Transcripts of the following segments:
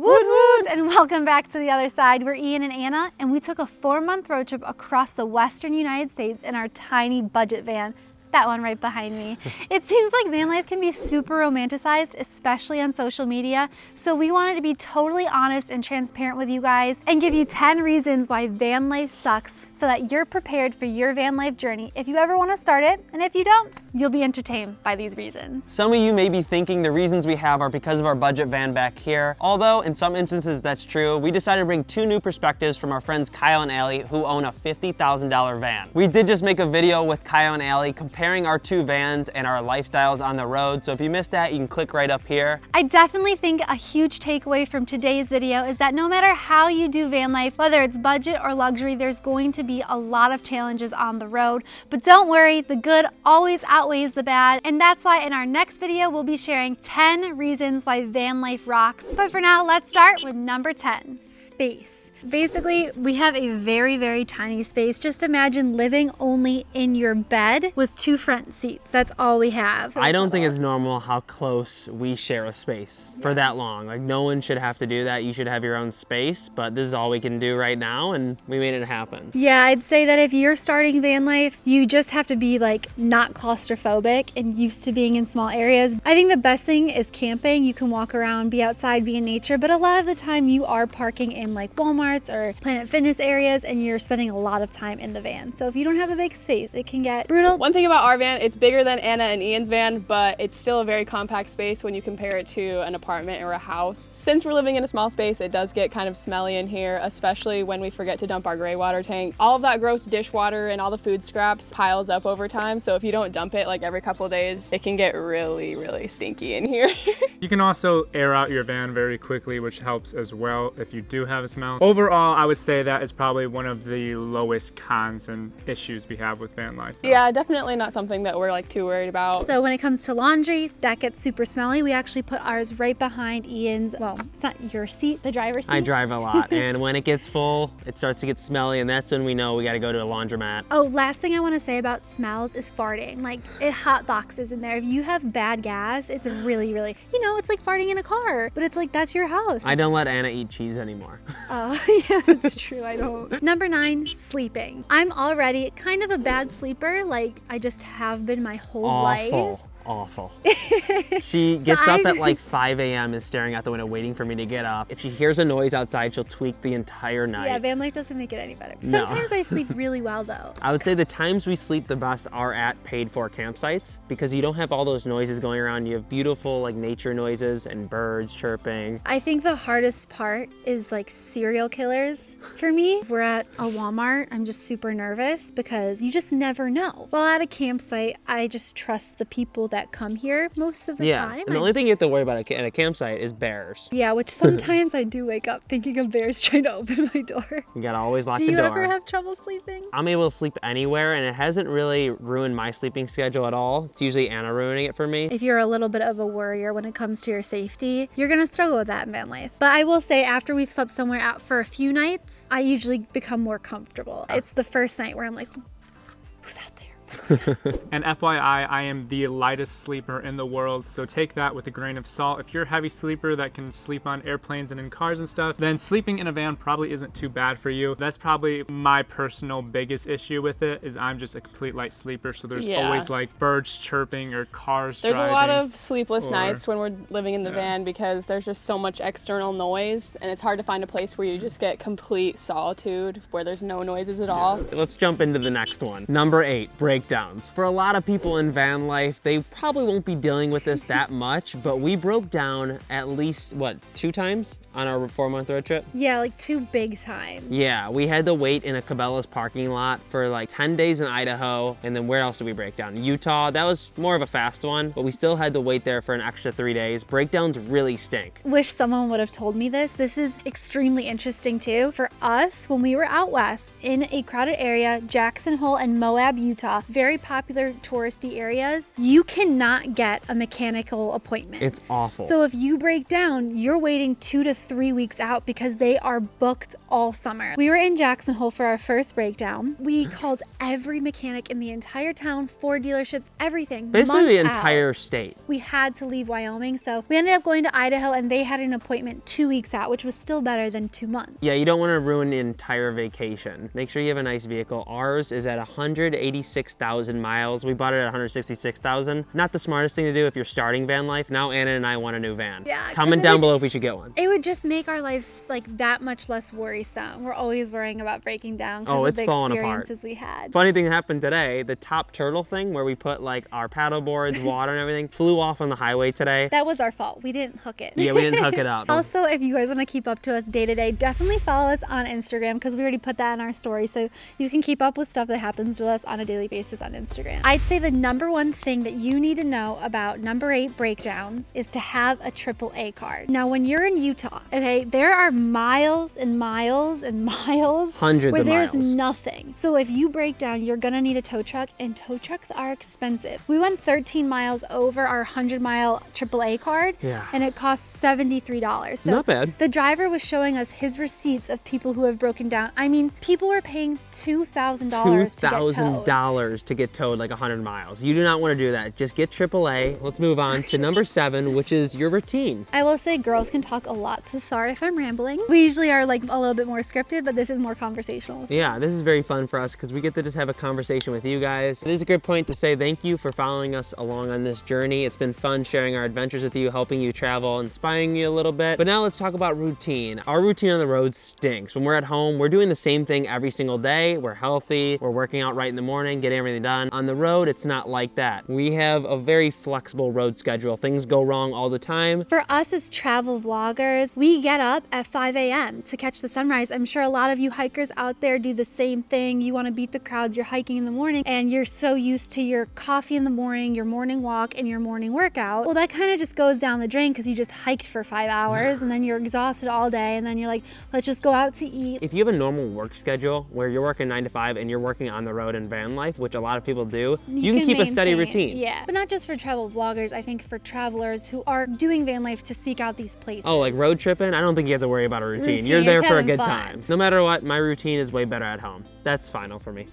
Woot woot! And welcome back to The Other Side. We're Ian and Anna, and we took a 4-month road trip across the western United States in our tiny budget van. That one right behind me. It seems like van life can be super romanticized, especially on social media. So we wanted to be totally honest and transparent with you guys and give you 10 reasons why van life sucks so that you're prepared for your van life journey if you ever want to start it. And if you don't, you'll be entertained by these reasons. Some of you may be thinking the reasons we have are because of our budget van back here. Although in some instances that's true, we decided to bring 2 new perspectives from our friends Kyle and Allie who own a $50,000 van. We did just make a video with Kyle and Allie comparing our 2 vans and our lifestyles on the road. So if you missed that, you can click right up here. I definitely think a huge takeaway from today's video is that no matter how you do van life, whether it's budget or luxury, there's going to be a lot of challenges on the road. But don't worry, the good always outweighs the bad. And that's why in our next video, we'll be sharing 10 reasons why van life rocks. But for now, let's start with number 10, space. Basically, we have a very, very tiny space. Just imagine living only in your bed with 2 front seats. That's all we have. I don't think it's normal how close we share a space for that long. Like, no one should have to do that. You should have your own space, but this is all we can do right now, and we made it happen. Yeah, I'd say that if you're starting van life, you just have to be like not claustrophobic and used to being in small areas. I think the best thing is camping. You can walk around, be outside, be in nature, but a lot of the time you are parking in like Walmart or Planet Fitness areas and you're spending a lot of time in the van. So if you don't have a big space, it can get brutal. One thing about our van, it's bigger than Anna and Ian's van, but it's still a very compact space when you compare it to an apartment or a house. Since we're living in a small space, it does get kind of smelly in here, especially when we forget to dump our gray water tank. All of that gross dishwater and all the food scraps piles up over time. So if you don't dump it like every couple of days, it can get really, really stinky in here. You can also air out your van very quickly, which helps as well if you do have a smell. Overall, I would say that is probably one of the lowest cons and issues we have with van life. Yeah, definitely not something that we're like too worried about. So when it comes to laundry, that gets super smelly. We actually put ours right behind Ian's, well, it's not your seat, the driver's seat. I drive a lot, and when it gets full, it starts to get smelly, and that's when we know we got to go to a laundromat. Oh, last thing I want to say about smells is farting. Like, it hot boxes in there. If you have bad gas, it's really, really, you know, it's like farting in a car, but it's like, that's your house. I don't let Anna eat cheese anymore. Oh, yeah, that's true, I don't. Number 9, sleeping. I'm already kind of a bad sleeper, like I just have been my whole life. Awful. She gets up at like 5 a.m. is staring out the window waiting for me to get up. If she hears a noise outside, she'll tweak the entire night. Yeah, van life doesn't make it any better. No. Sometimes I sleep really well though. I would say the times we sleep the best are at paid for campsites because you don't have all those noises going around. You have beautiful like nature noises and birds chirping. I think the hardest part is like serial killers for me. If we're at a Walmart, I'm just super nervous because you just never know. While at a campsite, I just trust the people that come here most of the time. And the only thing you have to worry about at a campsite is bears. Yeah, which sometimes I do wake up thinking of bears trying to open my door. You gotta always lock the door. Do door. you ever have trouble sleeping? I'm able to sleep anywhere, and it hasn't really ruined my sleeping schedule at all. It's usually Anna ruining it for me. If you're a little bit of a worrier when it comes to your safety, you're gonna struggle with that in van life. But I will say after we've slept somewhere out for a few nights, I usually become more comfortable. It's the first night where I'm like, who's out there? And FYI, I am the lightest sleeper in the world, so take that with a grain of salt. If you're a heavy sleeper that can sleep on airplanes and in cars and stuff, then sleeping in a van probably isn't too bad for you. That's probably my personal biggest issue with it, is I'm just a complete light sleeper, so there's always like birds chirping or cars driving. There's a lot of sleepless nights when we're living in the van because there's just so much external noise, and it's hard to find a place where you just get complete solitude, where there's no noises at all. Let's jump into the next one. Number 8, breakdowns. For a lot of people in van life, they probably won't be dealing with this that much, but we broke down at least, what, 2 times on our 4-month road trip? Yeah, like 2 big times. Yeah, we had to wait in a Cabela's parking lot for like 10 days in Idaho, and then where else did we break down? Utah. That was more of a fast one, but we still had to wait there for an extra 3 days. Breakdowns really stink. Wish someone would have told me this. This is extremely interesting too. For us, when we were out west in a crowded area, Jackson Hole and Moab, Utah, very popular touristy areas, you cannot get a mechanical appointment. It's awful. So if you break down, you're waiting 2 to 3 weeks out because they are booked all summer. We were in Jackson Hole for our first breakdown. We called every mechanic in the entire town, 4 dealerships, everything. Basically the months entire out. state. We had to leave Wyoming, so we ended up going to Idaho, and they had an appointment 2 weeks out, which was still better than 2 months. Yeah, you don't want to ruin the entire vacation. Make sure you have a nice vehicle. Ours is at 186,000 miles. We bought it at 166,000. Not the smartest thing to do if you're starting van life. Now Anna and I want a new van. Yeah, Comment down below if we should get one. It would just make our lives like that much less worrisome. We're always worrying about breaking down because of the falling apart. experiences we had. Funny thing happened today. The top turtle thing where we put like our paddle boards, water and everything flew off on the highway today. That was our fault. We didn't hook it. Yeah, we didn't hook it up. Also, if you guys want to keep up to us day to day, definitely follow us on Instagram because we already put that in our story, so you can keep up with stuff that happens to us on a daily basis on Instagram. I'd say the number one thing that you need to know about number 8 breakdowns is to have a AAA card. Now, when you're in Utah, okay, there are miles and miles and miles Hundreds where of there's miles. nothing. So if you break down, you're gonna need a tow truck, and tow trucks are expensive. We went 13 miles over our 100-mile AAA card, Yeah. and it cost $73. So Not bad. the driver was showing us his receipts of people who have broken down. I mean, people were paying $2,000 to get towed. $2,000 to get towed like 100 miles. You do not want to do that. Just get AAA. Let's move on to number 7, which is your routine. I will say girls can talk a lot, so sorry if I'm rambling. We usually are like a little bit more scripted, but this is more conversational. Yeah, this is very fun for us because we get to just have a conversation with you guys. It is a good point to say thank you for following us along on this journey. It's been fun sharing our adventures with you, helping you travel, inspiring you a little bit. But now let's talk about routine. Our routine on the road stinks. When we're at home, we're doing the same thing every single day. We're healthy, we're working out right in the morning, getting everything done. On the road, it's not like that. We have a very flexible road schedule. Things go wrong all the time. For us as travel vloggers, we get up at 5 a.m. to catch the sunrise. I'm sure a lot of you hikers out there do the same thing. You want to beat the crowds, you're hiking in the morning, and you're so used to your coffee in the morning, your morning walk, and your morning workout. Well, that kind of just goes down the drain because you just hiked for 5 hours and then you're exhausted all day, and then you're like, let's just go out to eat. If you have a normal work schedule where you're working 9 to 5 and you're working on the road in van life, which a lot of people do, you can keep a steady maintain. routine. Yeah, but not just for travel vloggers. I think for travelers who are doing van life to seek out these places. Oh, like road tripping? I don't think you have to worry about a routine. Routine, You're you're there just for a having good fun. time. No matter what, my routine is way better at home. That's final for me.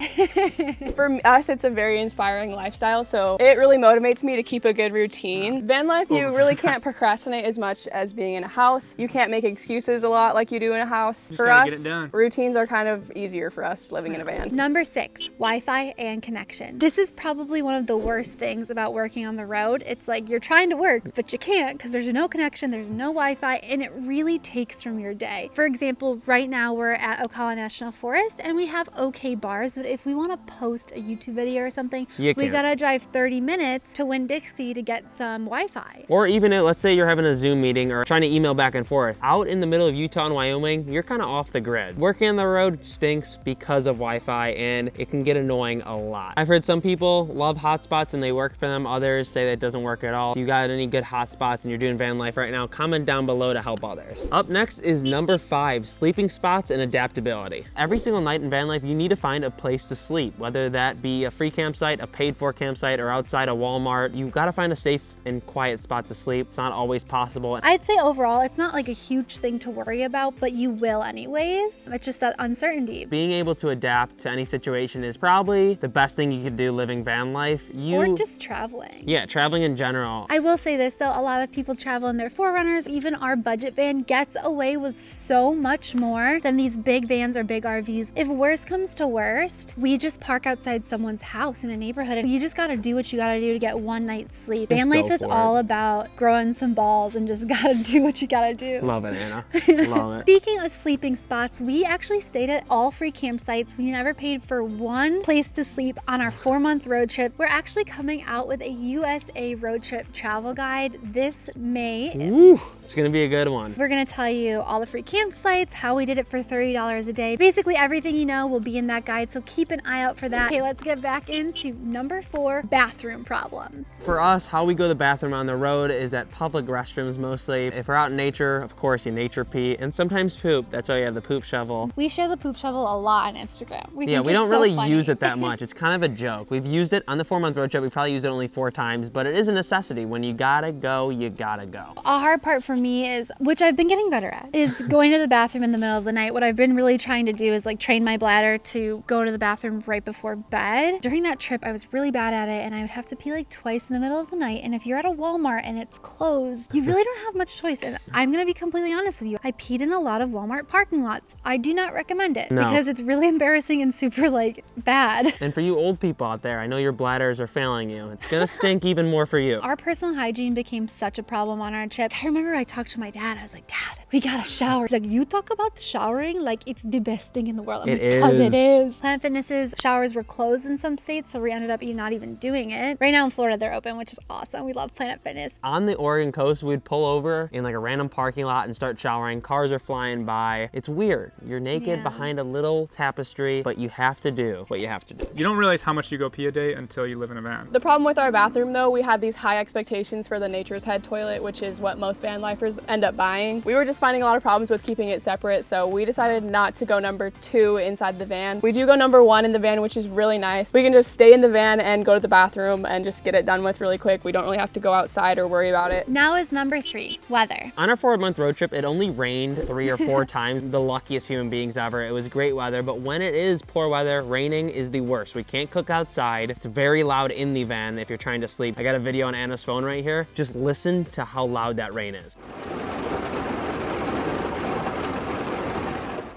For us, it's a very inspiring lifestyle, so it really motivates me to keep a good routine. Van life, you really can't procrastinate as much as being in a house. You can't make excuses a lot like you do in a house. For gotta us, get it done. routines are kind of easier for us living in a van. Number 6, Wi-Fi and connection. This is probably one of the worst things about working on the road. It's like you're trying to work, but you can't because there's no connection, there's no Wi-Fi, and it really takes from your day. For example, right now we're at Ocala National Forest and we have okay bars, but if we want to post a YouTube video or something, You we can't. gotta drive 30 minutes to Winn-Dixie to get some Wi-Fi. Or even, let's say you're having a Zoom meeting or trying to email back and forth. Out in the middle of Utah and Wyoming, you're kind of off the grid. Working on the road stinks because of Wi-Fi, and it can get annoying a lot. I've heard some people love hotspots and they work for them. Others say that it doesn't work at all. If you got any good hotspots and you're doing van life right now, comment down below to help others. Up next is number 5, sleeping spots and adaptability. Every single night in van life, you need to find a place to sleep, whether that be a free campsite, a paid for campsite, or outside a Walmart. You've got to find a safe and quiet spot to sleep. It's not always possible. I'd say overall, it's not like a huge thing to worry about, but you will anyways. It's just that uncertainty. Being able to adapt to any situation is probably the best thing you could do living van life. Or just traveling. Yeah, traveling in general. I will say this though, a lot of people travel in their 4Runners. Even our budget van gets away with so much more than these big vans or big RVs. If worst comes to worst, we just park outside someone's house in a neighborhood. You just gotta do what you gotta do to get one night's sleep. Just Van life go is for all it. about growing some balls and just gotta do what you gotta do. Love it, Anna. Love it. Speaking of sleeping spots, we actually stayed at all free campsites. We never paid for one place to sleep on our 4-month road trip. We're actually coming out with a USA road trip travel guide this May. Woo, It's gonna be a good one. We're gonna tell you all the free campsites, how we did it for $30 a day. Basically everything you know will be in that guide, so keep an eye out for that. Okay, let's get back into number 4, bathroom problems. For us, how we go to the bathroom on the road is at public restrooms mostly. If we're out in nature, of course, you nature pee, and sometimes poop. That's why you have the poop shovel. We share the poop shovel a lot on Instagram. We don't really use it that much. It's kind of a joke. We've used it on the 4-month road trip. We probably used it only 4 times, but it is a necessity. When you gotta go, you gotta go. A hard part for me is, which I've been getting better at, is going to the bathroom in the middle of the night. What I've been really trying to do is like train my bladder to go to the bathroom right before bed. During that trip, I was really bad at it, and I would have to pee like twice in the middle of the night. And if you're at a Walmart and it's closed, you really don't have much choice. And I'm gonna be completely honest with you. I peed in a lot of Walmart parking lots. I do not recommend it because it's really embarrassing and super like bad. And for you old people out there, I know your bladders are failing you. It's gonna stink even more for you. Our personal hygiene became such a problem on our trip. I remember I talked to my dad. I was like, Dad, we gotta shower. He's like, you talk about showering like it's the best thing in the world. I'm like, because it is. Planet Fitness's showers were closed in some states, so we ended up not even doing it. Right now in Florida, they're open, which is awesome. We love Planet Fitness. On the Oregon coast, we'd pull over in like a random parking lot and start showering. Cars are flying by. It's weird. You're naked behind a little tapestry, but you have to do what you have to do. You don't realize how much you go pee a day until you live in a van. The problem with our bathroom though, we had these high expectations for the Nature's Head toilet, which is what most van lifers end up buying. We were just finding a lot of problems with keeping it separate, so we decided not to go number 2 inside the van. We do go number 1 in the van, which is really nice. We can just stay in the van and go to the bathroom and just get it done with really quick. We don't really have to go outside or worry about it. Now is number 3, weather. On our 4-month road trip, it only rained 3 or 4 times. The luckiest human beings ever. It was great weather, but when it is poor weather, raining is the worst. We can't cook outside. It's very loud in the van if you're trying to sleep. I got a video on Anna's phone right here. Just listen to how loud that rain is.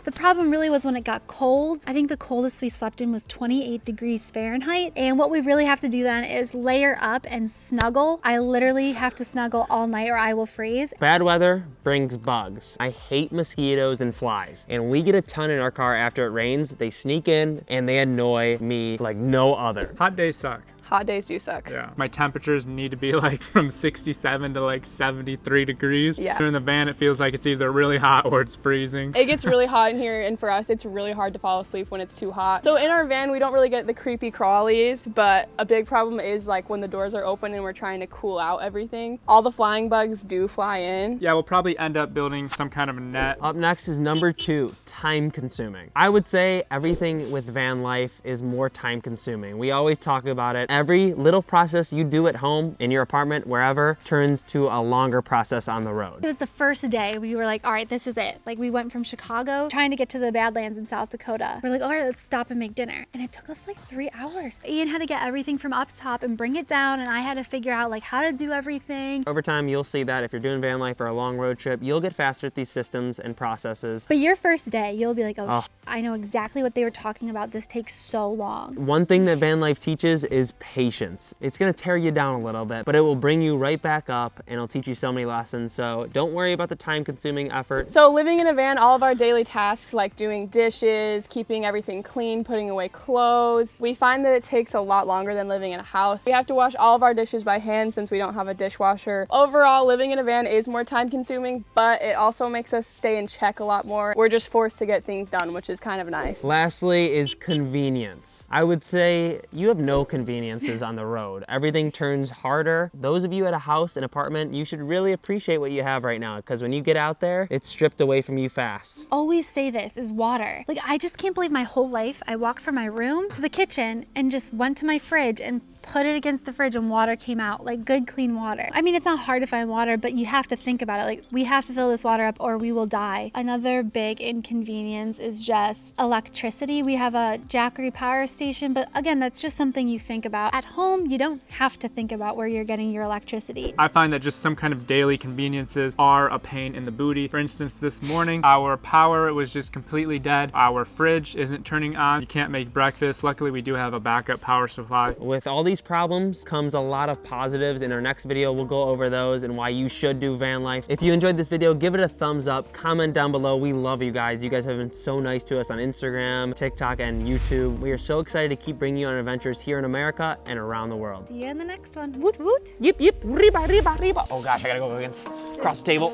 The problem really was when it got cold. I think the coldest we slept in was 28 degrees Fahrenheit. And what we really have to do then is layer up and snuggle. I literally have to snuggle all night or I will freeze. Bad weather brings bugs. I hate mosquitoes and flies. And we get a ton in our car after it rains. They sneak in and they annoy me like no other. Hot days suck. Hot days do suck. Yeah. My temperatures need to be like from 67 to like 73 degrees. Yeah. In the van, it feels like it's either really hot or it's freezing. It gets really hot in here, and for us, it's really hard to fall asleep when it's too hot. So in our van, we don't really get the creepy crawlies, but a big problem is like when the doors are open and we're trying to cool out everything. All the flying bugs do fly in. Yeah, we'll probably end up building some kind of a net. Up next is number 2, time consuming. I would say everything with van life is more time consuming. We always talk about it. Every little process you do at home, in your apartment, wherever, turns to a longer process on the road. It was the first day we were like, all right, this is it. Like we went from Chicago trying to get to the Badlands in South Dakota. We're like, all right, let's stop and make dinner. And it took us like 3 hours. Ian had to get everything from up top and bring it down, and I had to figure out like how to do everything. Over time, you'll see that if you're doing van life or a long road trip, you'll get faster at these systems and processes. But your first day, you'll be like, oh. I know exactly what they were talking about. This takes so long. One thing that van life teaches is patience. It's gonna tear you down a little bit, but it will bring you right back up and it'll teach you so many lessons. So don't worry about the time-consuming effort. So living in a van, all of our daily tasks like doing dishes, keeping everything clean, putting away clothes, we find that it takes a lot longer than living in a house. We have to wash all of our dishes by hand since we don't have a dishwasher. Overall, living in a van is more time-consuming, but it also makes us stay in check a lot more. We're just forced to get things done, which is kind of nice. Lastly is convenience. I would say you have no conveniences on the road. Everything turns harder. Those of you at a house, an apartment, you should really appreciate what you have right now, because when you get out there, it's stripped away from you fast. Always say this is water. Like I just can't believe my whole life I walked from my room to the kitchen and just went to my fridge and put it against the fridge and water came out, like good clean water. I mean, it's not hard to find water, but you have to think about it. Like we have to fill this water up or we will die. Another big inconvenience is just electricity. We have a Jackery power station, but again, that's just something you think about. At home, you don't have to think about where you're getting your electricity. I find that just some kind of daily conveniences are a pain in the booty. For instance, this morning, our power was just completely dead. Our fridge isn't turning on. You can't make breakfast. Luckily, we do have a backup power supply. With all these these problems comes a lot of positives. In our next video, we'll go over those and why you should do van life. If you enjoyed this video, give it a thumbs up, comment down below. We love you guys. You guys have been so nice to us on Instagram, TikTok, and YouTube. We are so excited to keep bringing you on adventures here in America and around the world. See you in the next one. Woot woot. Yip, yip, riba, riba, riba. Oh gosh, I gotta go against across the table.